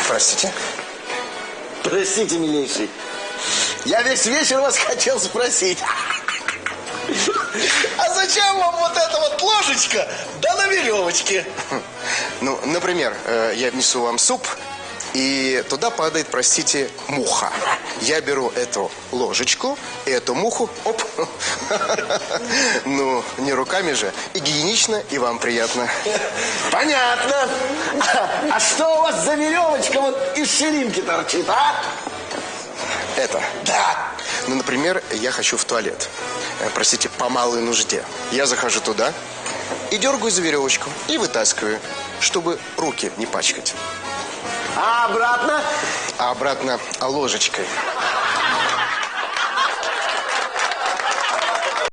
Простите? Простите, милейший. Я весь вечер вас хотел спросить. А зачем вам вот эта вот ложечка, да на веревочке? Ну, например, я внесу вам суп, и туда падает, простите, муха. Я беру эту ложечку, и эту муху, оп. Ну, не руками же. И гигиенично, и вам приятно. Понятно. А что у вас за веревочка вот из ширинки торчит, а? Это? Да. Ну, например, я хочу в туалет. Простите, по малой нужде. Я захожу туда и дергаю за веревочку, и вытаскиваю, чтобы руки не пачкать. А обратно? А обратно ложечкой.